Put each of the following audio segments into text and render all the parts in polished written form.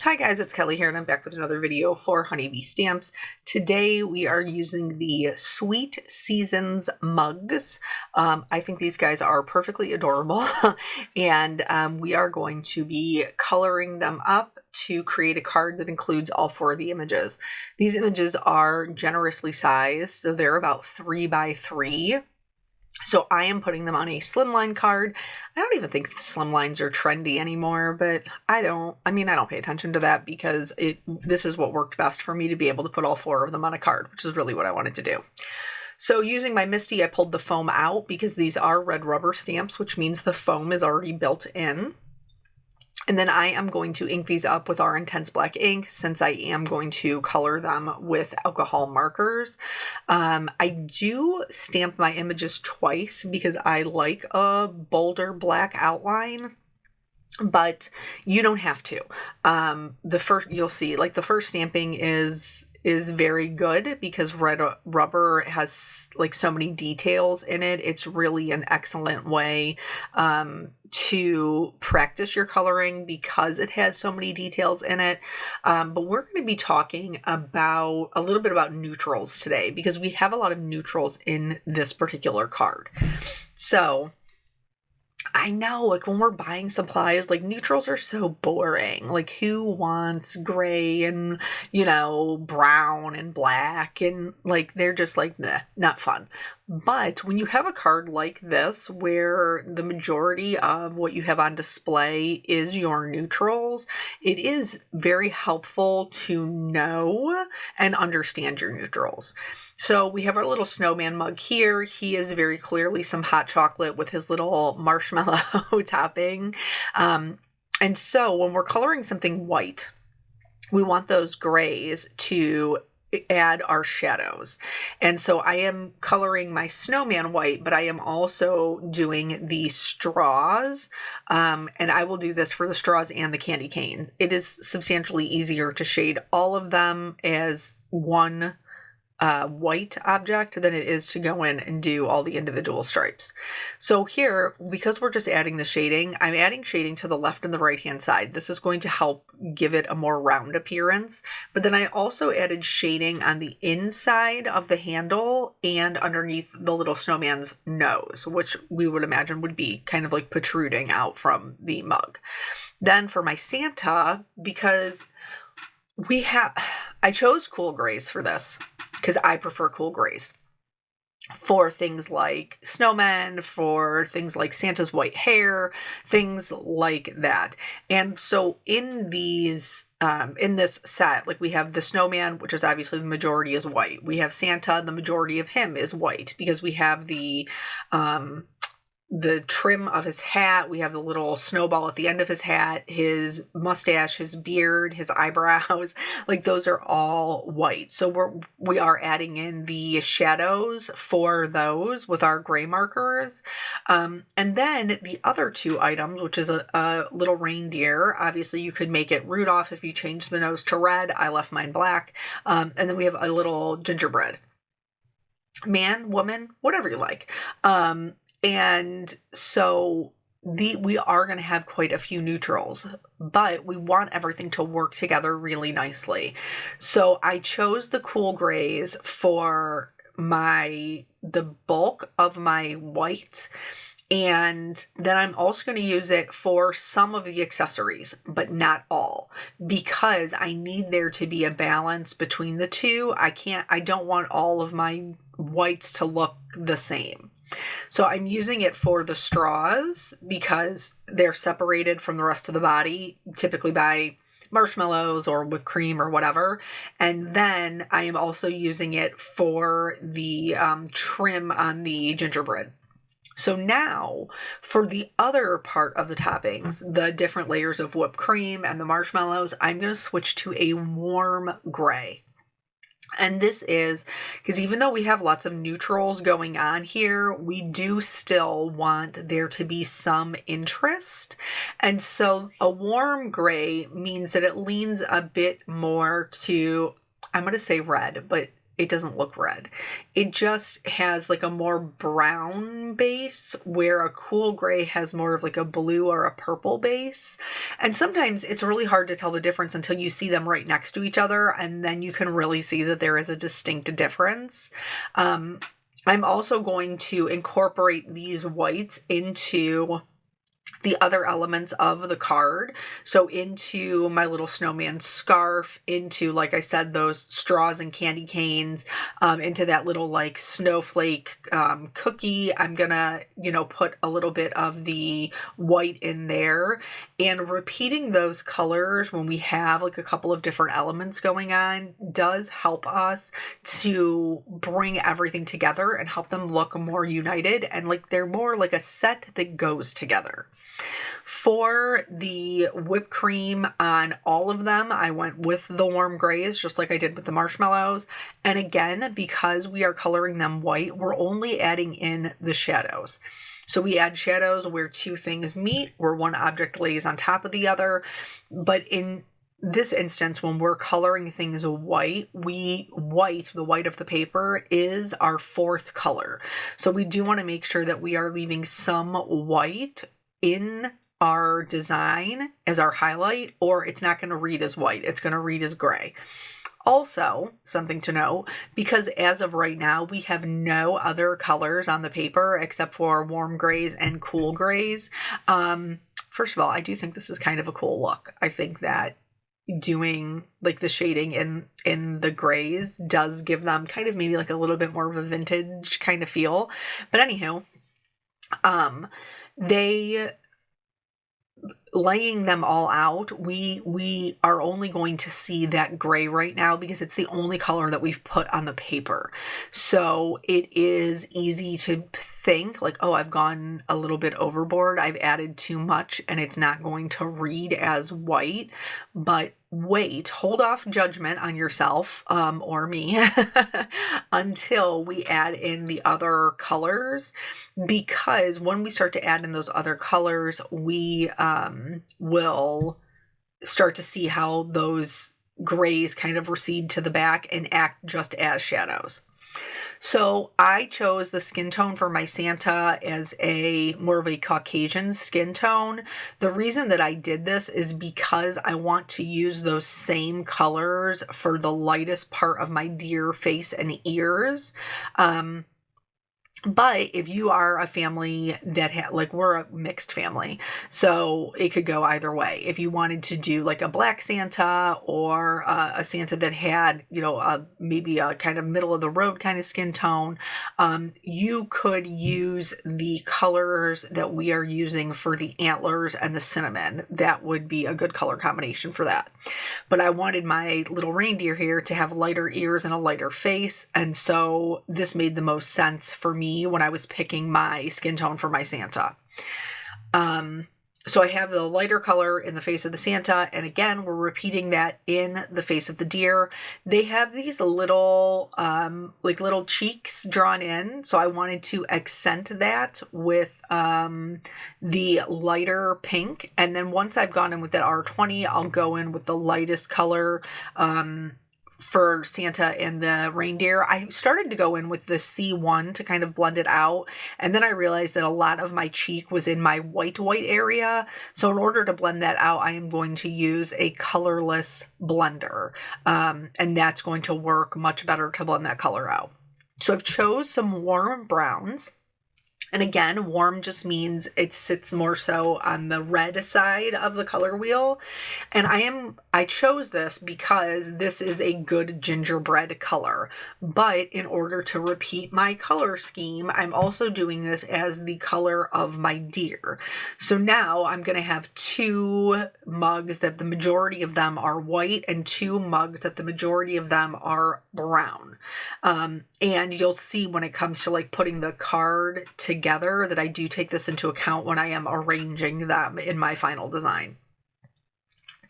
Hi guys, it's Kelly here and I'm back with another video for Honeybee Stamps. Today we are using the Sweet Seasons mugs. I think these guys are perfectly adorable and we are going to be coloring them up to create a card that includes all four of the images. These images are generously sized, so they're about 3 by 3. So I am putting them on a slimline card. I don't even think slimlines are trendy anymore, but I don't pay attention to that because this is what worked best for me to be able to put all four of them on a card, which is really what I wanted to do. So using my Misty, I pulled the foam out because these are red rubber stamps, which means the foam is already built in. And then I am going to ink these up with our Intense Black ink since I am going to color them with alcohol markers. I do stamp my images twice because I like a bolder black outline, but you don't have to. You'll see, like the first stamping is very good because red rubber has like so many details in it. It's really an excellent way to practice your coloring because it has so many details in it. But we're going to be talking about a little bit about neutrals today because we have a lot of neutrals in this particular card. So I know, like when we're buying supplies, like neutrals are so boring. Like who wants gray and, brown and black and like they're just like, nah, not fun. But when you have a card like this, where the majority of what you have on display is your neutrals, it is very helpful to know and understand your neutrals. So we have our little snowman mug here. He is very clearly some hot chocolate with his little marshmallow topping. And so when we're coloring something white, we want those grays to add our shadows. And so I am coloring my snowman white, but I am also doing the straws. And I will do this for the straws and the candy cane. It is substantially easier to shade all of them as one white object than it is to go in and do all the individual stripes. So here, because we're just adding the shading, I'm adding shading to the left and the right hand side. This is going to help give it a more round appearance. But then I also added shading on the inside of the handle and underneath the little snowman's nose, which we would imagine would be kind of like protruding out from the mug. Then for my Santa, because I chose cool grays for this because I prefer cool grays for things like snowmen, for things like Santa's white hair, things like that. And so in these, in this set, like we have the snowman, which is obviously the majority is white. We have Santa, the majority of him is white because we have the trim of his hat, we have the little snowball at the end of his hat, his mustache, his beard, his eyebrows, like those are all white. So we are adding in the shadows for those with our gray markers. And then the other two items, which is a little reindeer, obviously you could make it Rudolph if you change the nose to red. I left mine black. And then we have a little gingerbread. Man, woman, whatever you like. And so we are going to have quite a few neutrals, but we want everything to work together really nicely. So I chose the cool grays for the bulk of my white. And then I'm also going to use it for some of the accessories, but not all, because I need there to be a balance between the two. I don't want all of my whites to look the same. So I'm using it for the straws because they're separated from the rest of the body, typically by marshmallows or whipped cream or whatever. And then I am also using it for the trim on the gingerbread. So now for the other part of the toppings, the different layers of whipped cream and the marshmallows, I'm going to switch to a warm gray. And this is because even though we have lots of neutrals going on here, we do still want there to be some interest. And so a warm gray means that it leans a bit more to, I'm going to say red, but look red. It just has like a more brown base, where a cool gray has more of like a blue or a purple base. And sometimes it's really hard to tell the difference until you see them right next to each other, and then you can really see that there is a distinct difference. I'm also going to incorporate these whites into the other elements of the card. So into my little snowman scarf, into, like I said, those straws and candy canes, into that little like snowflake cookie. I'm gonna, put a little bit of the white in there, and repeating those colors when we have like a couple of different elements going on does help us to bring everything together and help them look more united, and like they're more like a set that goes together. For the whipped cream on all of them, I went with the warm grays, just like I did with the marshmallows. And again, because we are coloring them white, we're only adding in the shadows. So we add shadows where two things meet, where one object lays on top of the other. But in this instance, when we're coloring things white, the white of the paper is our fourth color. So we do want to make sure that we are leaving some white in our design as our highlight, or it's not going to read as white. It's going to read as gray. Also, something to know, because as of right now, we have no other colors on the paper except for warm grays and cool grays. First of all, I do think this is kind of a cool look. I think that doing like the shading in the grays does give them kind of maybe like a little bit more of a vintage kind of feel. But anywho, they laying them all out, we are only going to see that gray right now because it's the only color that we've put on the paper. So it is easy to think like, oh, I've gone a little bit overboard, I've added too much, and it's not going to read as white. But wait, hold off judgment on yourself or me until we add in the other colors, because when we start to add in those other colors, we will start to see how those grays kind of recede to the back and act just as shadows. So I chose the skin tone for my Santa as a more of a Caucasian skin tone. The reason that I did this is because I want to use those same colors for the lightest part of my deer face and ears. But if you are a family that like we're a mixed family, so it could go either way. If you wanted to do like a black Santa or a Santa that had, maybe a kind of middle of the road kind of skin tone, you could use the colors that we are using for the antlers and the cinnamon. That would be a good color combination for that. But I wanted my little reindeer here to have lighter ears and a lighter face. And so this made the most sense for me when I was picking my skin tone for my Santa. So I have the lighter color in the face of the Santa, and again, we're repeating that in the face of the deer. They have these little, little cheeks drawn in, so I wanted to accent that with the lighter pink, and then once I've gone in with that R20, I'll go in with the lightest color, for Santa and the reindeer. I started to go in with the C1 to kind of blend it out, and then I realized that a lot of my cheek was in my white area, so in order to blend that out, I am going to use a colorless blender, and that's going to work much better to blend that color out. So I've chose some warm browns. And again, warm just means it sits more so on the red side of the color wheel. And I chose this because this is a good gingerbread color. But in order to repeat my color scheme, I'm also doing this as the color of my deer. So now I'm going to have two mugs that the majority of them are white and two mugs that the majority of them are brown. And you'll see when it comes to like putting the card together that I do take this into account when I am arranging them in my final design.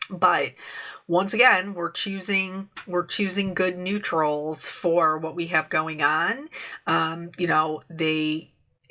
But once again, we're choosing good neutrals for what we have going on.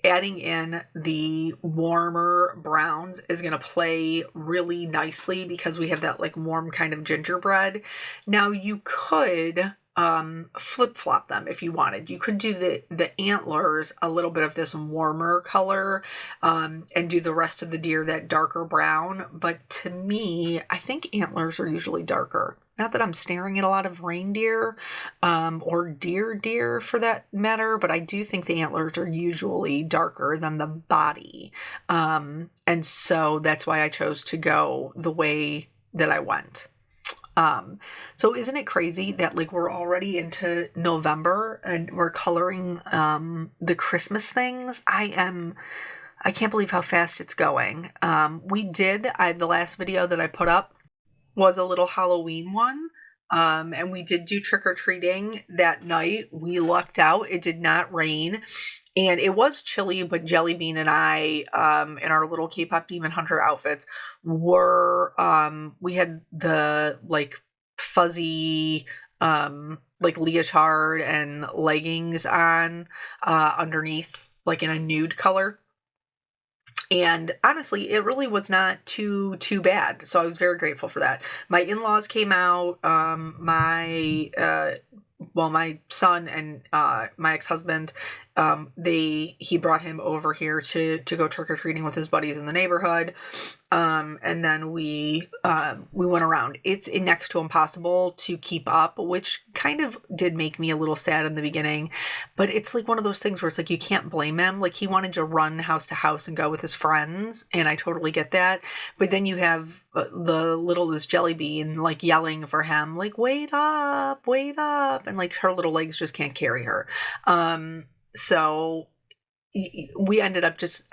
Adding in the warmer browns is going to play really nicely because we have that like warm kind of gingerbread. Now you could flip-flop them if you wanted. You could do the antlers a little bit of this warmer color, and do the rest of the deer that darker brown. But to me, I think antlers are usually darker. Not that I'm staring at a lot of reindeer, or deer for that matter, but I do think the antlers are usually darker than the body. And so that's why I chose to go the way that I went. So isn't it crazy that like we're already into November and we're coloring the Christmas things? I can't believe how fast it's going. The last video that I put up was a little Halloween one. And we did do trick-or-treating that night. We lucked out. It did not rain. And it was chilly, but Jelly Bean and I, in our little K-pop Demon Hunter outfits, we had the like fuzzy, like leotard and leggings on, underneath, like in a nude color. And honestly, it really was not too bad. So I was very grateful for that. My in-laws came out, my son and my ex-husband, he brought him over here to go trick-or-treating with his buddies in the neighborhood. And then we went around. It's next to impossible to keep up, which kind of did make me a little sad in the beginning, but it's like one of those things where it's like, you can't blame him. Like, he wanted to run house to house and go with his friends, and I totally get that. But then you have the littlest Jelly Bean, like, yelling for him, like, wait up, and like her little legs just can't carry her. So we ended up just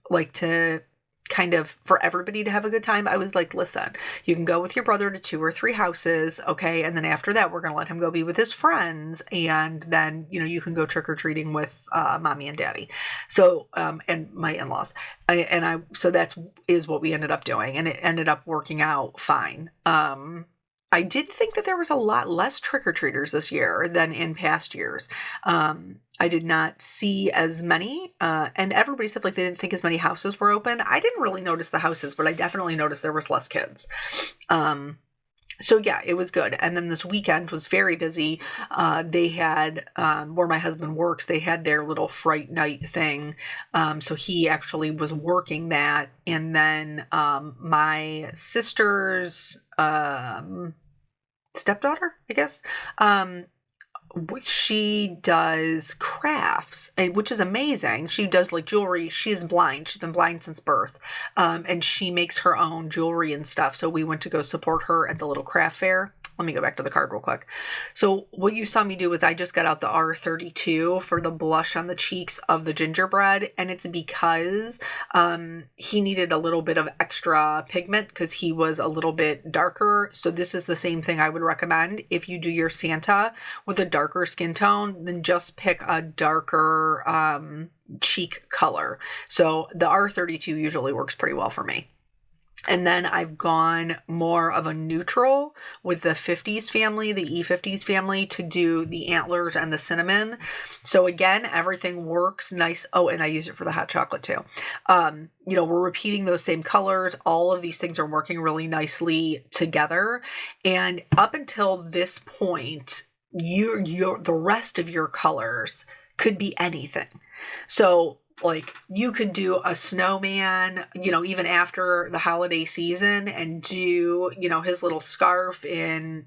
like to kind of for everybody to have a good time. I was like, listen, you can go with your brother to 2 or 3 houses. Okay. And then after that, we're going to let him go be with his friends. And then, you can go trick-or-treating with, mommy and daddy. So, and my in-laws, so is what we ended up doing. And it ended up working out fine. I did think that there was a lot less trick-or-treaters this year than in past years. I did not see as many, and everybody said like they didn't think as many houses were open. I didn't really notice the houses, but I definitely noticed there was less kids. So yeah, it was good. And then this weekend was very busy. They had, where my husband works, they had their little Fright Night thing. So he actually was working that. And then my sister's stepdaughter, I guess, she does crafts, which is amazing. She does like jewelry. She's blind. She's been blind since birth. And she makes her own jewelry and stuff. So we went to go support her at the little craft fair. Let me go back to the card real quick. So what you saw me do is I just got out the R32 for the blush on the cheeks of the gingerbread. And it's because he needed a little bit of extra pigment because he was a little bit darker. So this is the same thing I would recommend. If you do your Santa with a darker skin tone, then just pick a darker cheek color. So the R32 usually works pretty well for me. And then I've gone more of a neutral with the 50s family, the E50s family, to do the antlers and the cinnamon. So again, everything works nice. Oh, and I use it for the hot chocolate too. We're repeating those same colors. All of these things are working really nicely together. And up until this point, the rest of your colors could be anything. So like you could do a snowman, even after the holiday season and do, his little scarf in,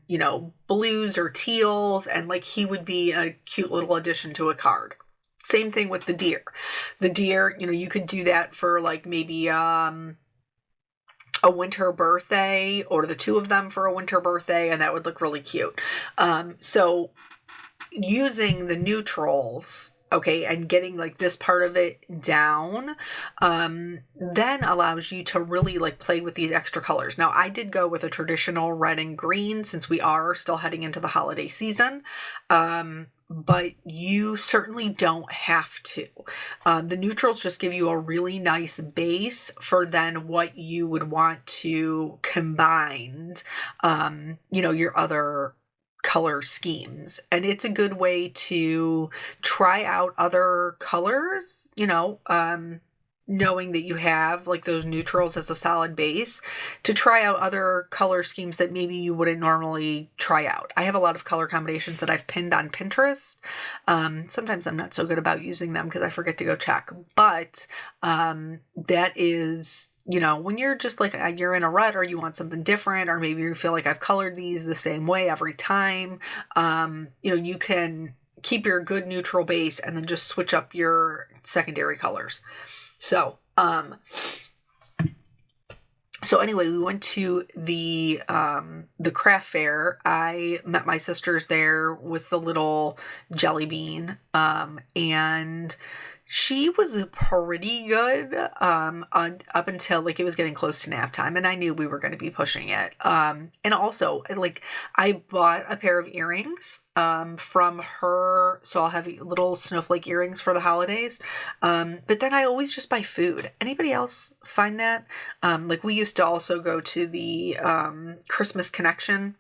blues or teals. And like, he would be a cute little addition to a card. Same thing with the deer. The deer, you could do that for like maybe, a winter birthday, or the 2 of them for a winter birthday. And that would look really cute. So using the neutrals, okay, and getting like this part of it down, then allows you to really like play with these extra colors. Now, I did go with a traditional red and green since we are still heading into the holiday season. But you certainly don't have to. The neutrals just give you a really nice base for then what you would want to combine, your other color schemes. And it's a good way to try out other colors, knowing that you have like those neutrals as a solid base, to try out other color schemes that maybe you wouldn't normally try out. I have a lot of color combinations that I've pinned on Pinterest. Sometimes I'm not so good about using them because I forget to go check, but that is, you know, when you're just like, you're in a rut or you want something different, or maybe you feel like I've colored these the same way every time, you know, you can keep your good neutral base and then just switch up your secondary colors. So, anyway, we went to the craft fair. I met my sisters there with the little jelly bean, and she was pretty good up until like it was getting close to nap time, and I knew we were going to be pushing it. And also, like, I bought a pair of earrings from her, so I'll have little snowflake earrings for the holidays. But then I always just buy food. Anybody else find that? Like, we used to also go to the Christmas Connection.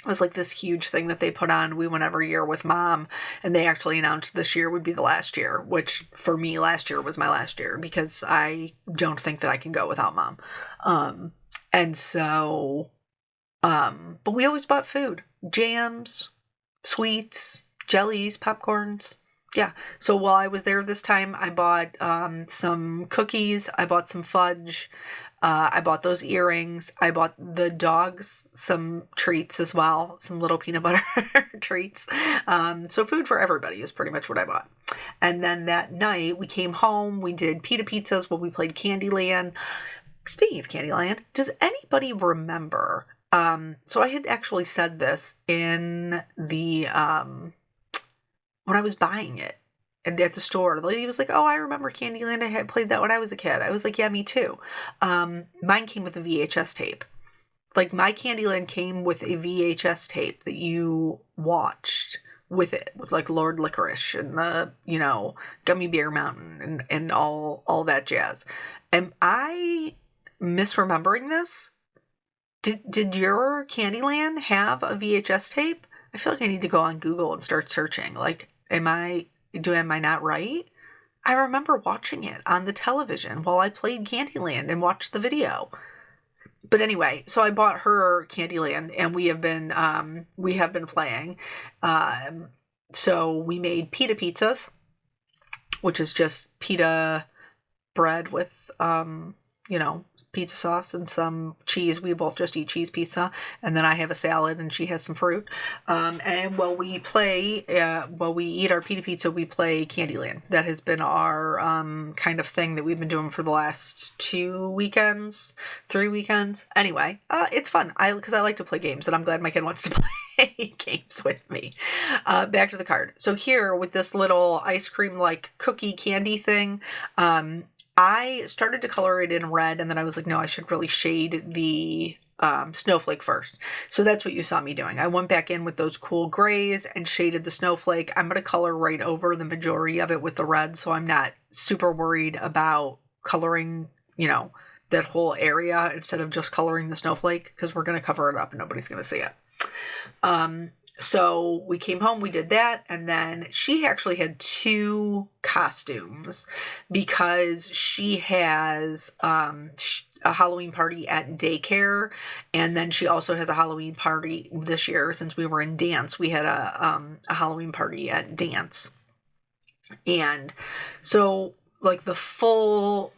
It was like this huge thing that they put on. We went every year with Mom, and they actually announced this year would be the last year, which for me last year was my last year because I don't think that I can go without Mom. And so, but we always bought food, jams, sweets, jellies, popcorns. Yeah. So while I was there this time, I bought some cookies. I bought some fudge. I bought those earrings. I bought the dogs some treats as well, some little peanut butter treats. So food for everybody is pretty much what I bought. And then that night we came home, we did pita pizzas while we played Candyland. Speaking of Candyland, does anybody remember? So I had actually said this in the, when I was buying it. And at the store, the lady was like, oh, I remember Candyland. I had played that when I was a kid. I was like, yeah, me too. Mine came with a VHS tape. Like, my Candyland came with a VHS tape that you watched with it, with like Lord Licorice and the, you know, Gummy Bear Mountain and all that jazz. Am I misremembering this? Did your Candyland have a VHS tape? I feel like I need to go on Google and start searching. Like, am I not right? I remember watching it on the television while I played Candyland and watched the video. But anyway, so I bought her Candyland, and we have been playing. So we made pita pizzas, which is just pita bread with you know, pizza sauce and some cheese. We both just eat cheese pizza, and then I have a salad and she has some fruit. And while we eat our pita pizza, we play Candyland. That has been our kind of thing that we've been doing for the last 3 weekends. Anyway, it's fun. Because I like to play games, and I'm glad my kid wants to play games with me. Back to the card. So here with this little ice cream like cookie candy thing, I started to color it in red, and then I was like, no, I should really shade the snowflake first. So that's what you saw me doing. I went back in with those cool grays and shaded the snowflake. I'm going to color right over the majority of it with the red, so I'm not super worried about coloring, you know, that whole area instead of just coloring the snowflake, because we're going to cover it up and nobody's going to see it. So we came home, we did that, and then she actually had 2 costumes because she has a Halloween party at daycare, and then she also has a Halloween party this year. Since we were in dance, we had a Halloween party at dance. And so like the full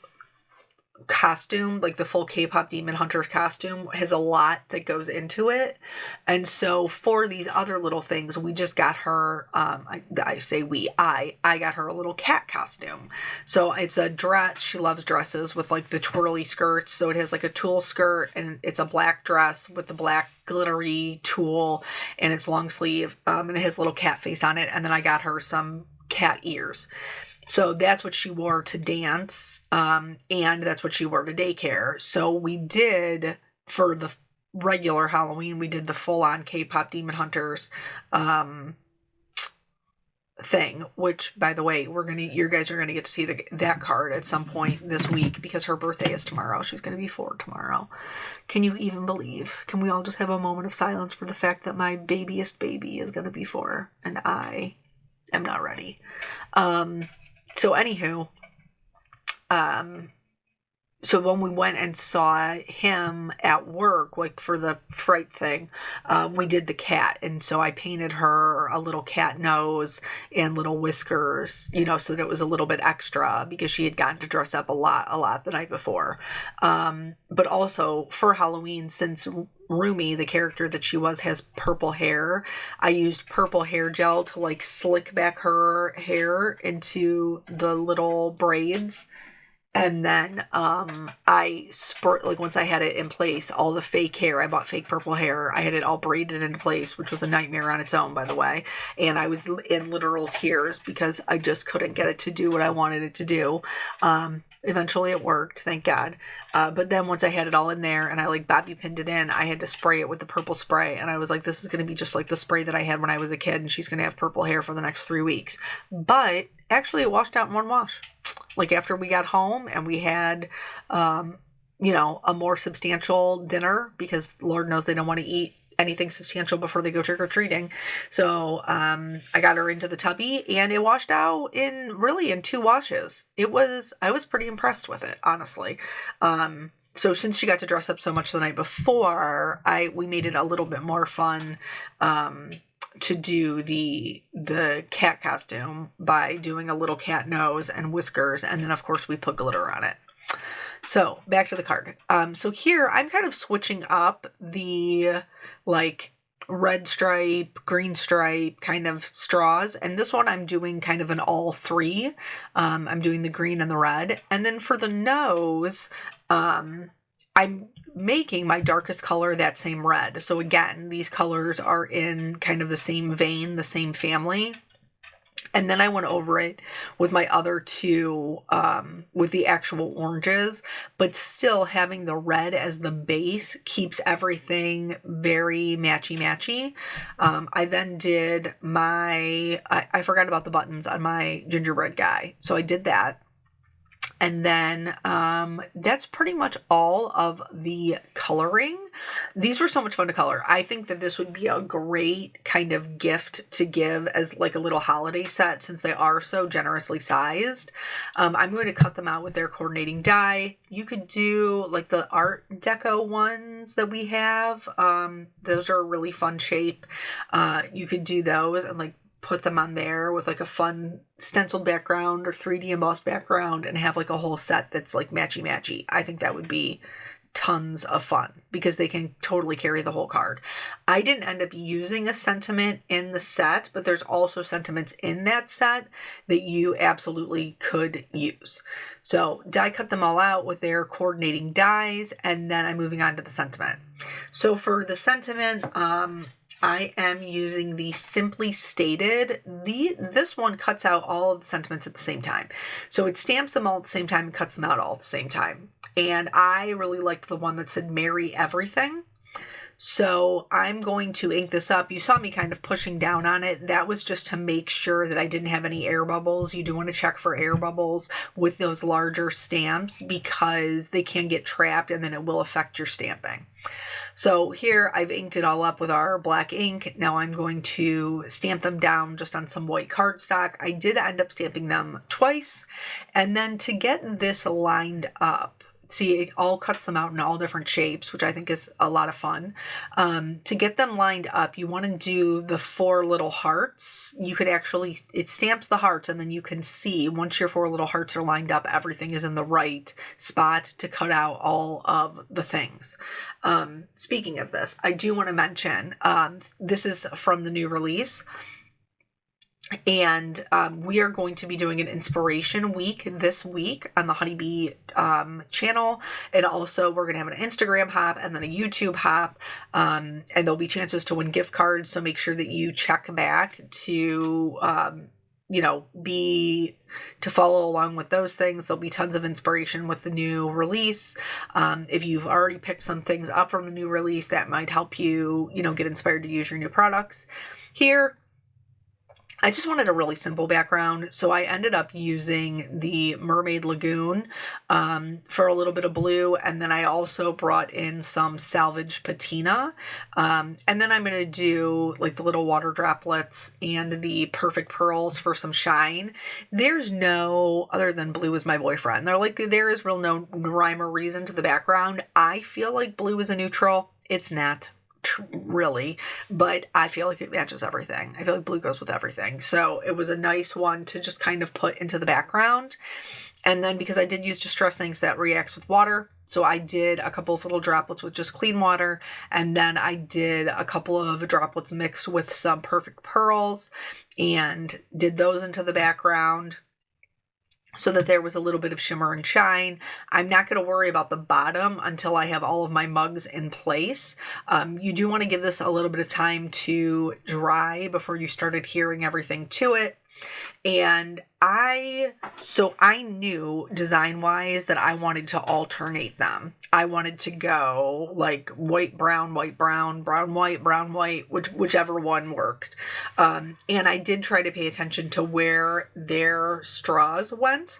costume, like the full K-pop Demon Hunters costume, has a lot that goes into it. And so for these other little things, we just got her, I got her a little cat costume. So it's a dress. She loves dresses with like the twirly skirts. So it has like a tulle skirt, and it's a black dress with the black glittery tulle, and it's long sleeve, and it has a little cat face on it. And then I got her some cat ears. So that's what she wore to dance, and that's what she wore to daycare. So we did, for the regular Halloween, we did the full-on K-pop Demon Hunters thing, which, by the way, you guys are gonna get to see that card at some point this week, because her birthday is tomorrow. She's gonna be 4 tomorrow. Can you even believe? Can we all just have a moment of silence for the fact that my babyest baby is gonna be 4, and I am not ready? So anywho, So when we went and saw him at work, like for the fright thing, we did the cat. And so I painted her a little cat nose and little whiskers, so that it was a little bit extra because she had gotten to dress up a lot the night before. But also for Halloween, since Rumi, the character that she was, has purple hair, I used purple hair gel to like slick back her hair into the little braids. And then I like once I had it in place, all the fake hair, I bought fake purple hair. I had it all braided into place, which was a nightmare on its own, by the way. And I was in literal tears because I just couldn't get it to do what I wanted it to do. Eventually it worked, thank God. But then once I had it all in there and I like bobby pinned it in, I had to spray it with the purple spray. And I was like, this is going to be just like the spray that I had when I was a kid, and she's going to have purple hair for the next 3 weeks. But actually it washed out in one wash. Like after we got home and we had, a more substantial dinner, because Lord knows they don't want to eat anything substantial before they go trick-or-treating. So I got her into the tubby and it washed out in 2 washes. I was pretty impressed with it, honestly. So since she got to dress up so much the night before, we made it a little bit more fun to do the cat costume by doing a little cat nose and whiskers, and then of course we put glitter on it. So back to the card. So here I'm kind of switching up the like red stripe, green stripe kind of straws, and this one I'm doing kind of an all 3. I'm doing the green and the red, and then for the nose, I'm making my darkest color that same red. So again, these colors are in kind of the same vein, the same family. And then I went over it with my other 2, with the actual oranges, but still having the red as the base keeps everything very matchy-matchy. I then did I forgot about the buttons on my gingerbread guy. So I did that. And then that's pretty much all of the coloring. These were so much fun to color. I think that this would be a great kind of gift to give as like a little holiday set, since they are so generously sized. I'm going to cut them out with their coordinating die. You could do like the Art Deco ones that we have. Those are a really fun shape. You could do those and like put them on there with like a fun stenciled background or 3D embossed background and have like a whole set that's like matchy-matchy. I think that would be tons of fun because they can totally carry the whole card. I didn't end up using a sentiment in the set, but there's also sentiments in that set that you absolutely could use. So die cut them all out with their coordinating dies, and then I'm moving on to the sentiment. So for the sentiment, I am using the Simply Stated. This one cuts out all of the sentiments at the same time. So it stamps them all at the same time and cuts them out all at the same time. And I really liked the one that said Merry Everything. So I'm going to ink this up. You saw me kind of pushing down on it. That was just to make sure that I didn't have any air bubbles. You do want to check for air bubbles with those larger stamps because they can get trapped and then it will affect your stamping. So here I've inked it all up with our black ink. Now I'm going to stamp them down just on some white cardstock. I did end up stamping them twice. And then to get this lined up, see, it all cuts them out in all different shapes, which I think is a lot of fun. To get them lined up, you want to do the 4 little hearts. You could actually, it stamps the hearts, and then you can see once your 4 little hearts are lined up, everything is in the right spot to cut out all of the things. Speaking of this, I do want to mention, this is from the new release. And we are going to be doing an inspiration week this week on the Honeybee channel. And also we're going to have an Instagram hop and then a YouTube hop. And there'll be chances to win gift cards. So make sure that you check back to, to follow along with those things. There'll be tons of inspiration with the new release. If you've already picked some things up from the new release, that might help you, get inspired to use your new products. Here, I just wanted a really simple background, so I ended up using the Mermaid Lagoon for a little bit of blue, and then I also brought in some salvage patina, and then I'm going to do like the little water droplets and the perfect pearls for some shine. There's no, other than blue is my boyfriend, there is real no rhyme or reason to the background. I feel like blue is a neutral. It's not really, but I feel like it matches everything. I feel like blue goes with everything. So it was a nice one to just kind of put into the background. And then because I did use Distress Inks that reacts with water, so I did a couple of little droplets with just clean water, and then I did a couple of droplets mixed with some perfect pearls and did those into the background, so that there was a little bit of shimmer and shine. I'm not going to worry about the bottom until I have all of my mugs in place. You do want to give this a little bit of time to dry before you start adhering everything to it. And I knew design-wise that I wanted to alternate them. I wanted to go like white, brown, brown, white, whichever one worked. And I did try to pay attention to where their straws went.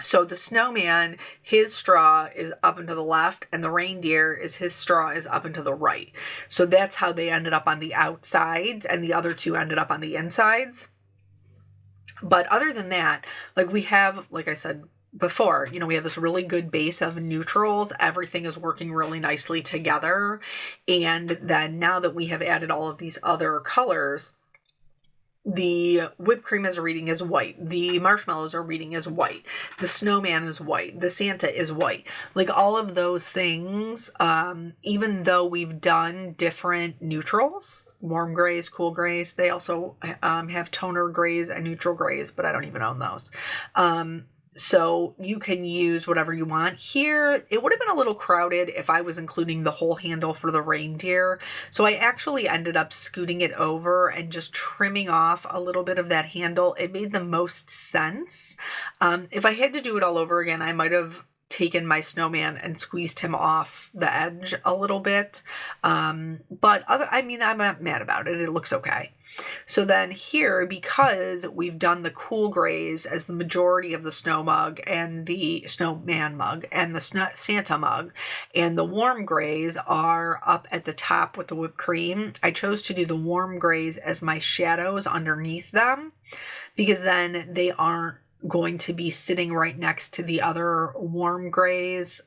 So the snowman, his straw is up and to the left, and the reindeer his straw is up and to the right. So that's how they ended up on the outsides, and the other two ended up on the insides. But other than that, like we have, like I said before, we have this really good base of neutrals. Everything is working really nicely together. And then now that we have added all of these other colors, the whipped cream is reading as white. The marshmallows are reading as white. The snowman is white. The Santa is white. Like all of those things, even though we've done different neutrals, warm grays, cool grays, they also have toner grays and neutral grays, but I don't even own those. So you can use whatever you want. Here, it would have been a little crowded if I was including the whole handle for the reindeer. So I actually ended up scooting it over and just trimming off a little bit of that handle. It made the most sense. If I had to do it all over again, I might have taken my snowman and squeezed him off the edge a little bit. I'm not mad about it. It looks okay. So then here, because we've done the cool grays as the majority of the snow mug and the snowman mug and the Santa mug, and the warm grays are up at the top with the whipped cream, I chose to do the warm grays as my shadows underneath them, because then they aren't going to be sitting right next to the other warm grays,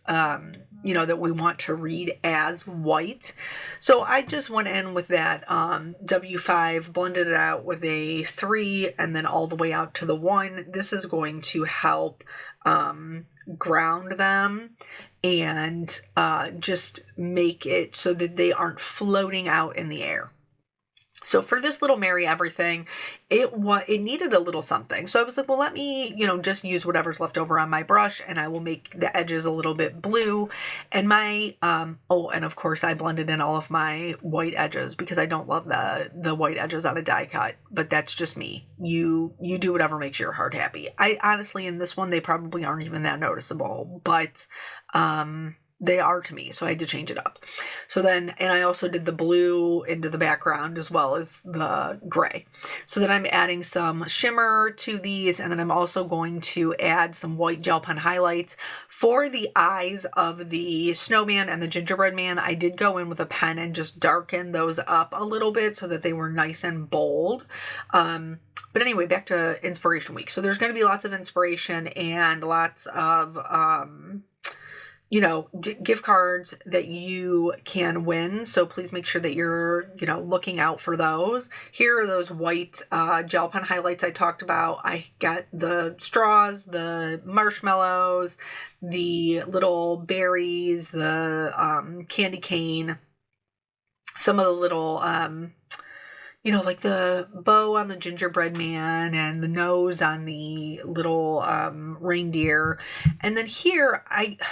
that we want to read as white. So I just went in with that W5, blended it out with a 3, and then all the way out to the 1. This is going to help ground them and just make it so that they aren't floating out in the air. So for this little Merry Everything, it needed a little something. So I was like, well, let me, just use whatever's left over on my brush, and I will make the edges a little bit blue. And and of course I blended in all of my white edges because I don't love the white edges on a die cut, but that's just me. You do whatever makes your heart happy. I honestly, in this one, they probably aren't even that noticeable, but, they are to me, so I had to change it up. So then, and I also did the blue into the background as well as the gray. So then I'm adding some shimmer to these, and then I'm also going to add some white gel pen highlights. For the eyes of the snowman and the gingerbread man, I did go in with a pen and just darken those up a little bit so that they were nice and bold. But anyway, back to Inspiration Week. So there's going to be lots of inspiration and lots of gift cards that you can win. So please make sure that you're, looking out for those. Here are those white gel pen highlights I talked about. I got the straws, the marshmallows, the little berries, the candy cane, some of the little like the bow on the gingerbread man and the nose on the little reindeer. And then here,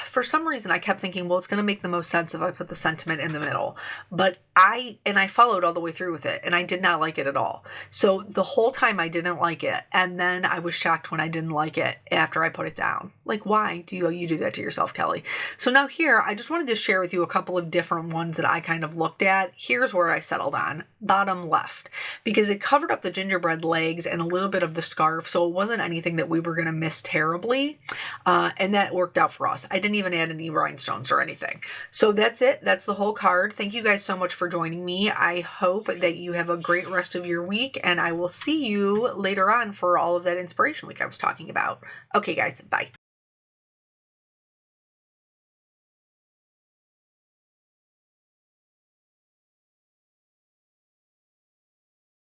for some reason, I kept thinking, well, it's going to make the most sense if I put the sentiment in the middle. But I followed all the way through with it, and I did not like it at all. So the whole time I didn't like it, and then I was shocked when I didn't like it after I put it down. Like, why do you do that to yourself, Kelly? So now here, I just wanted to share with you a couple of different ones that I kind of looked at. Here's where I settled on. Bottom left. gift because it covered up the gingerbread legs and a little bit of the scarf, so it wasn't anything that we were going to miss terribly, and that worked out for us. I didn't even add any rhinestones or anything. So that's it. That's the whole card. Thank you guys so much for joining me. I hope that you have a great rest of your week, and I will see you later on for all of that inspiration week I was talking about. Okay, guys, bye.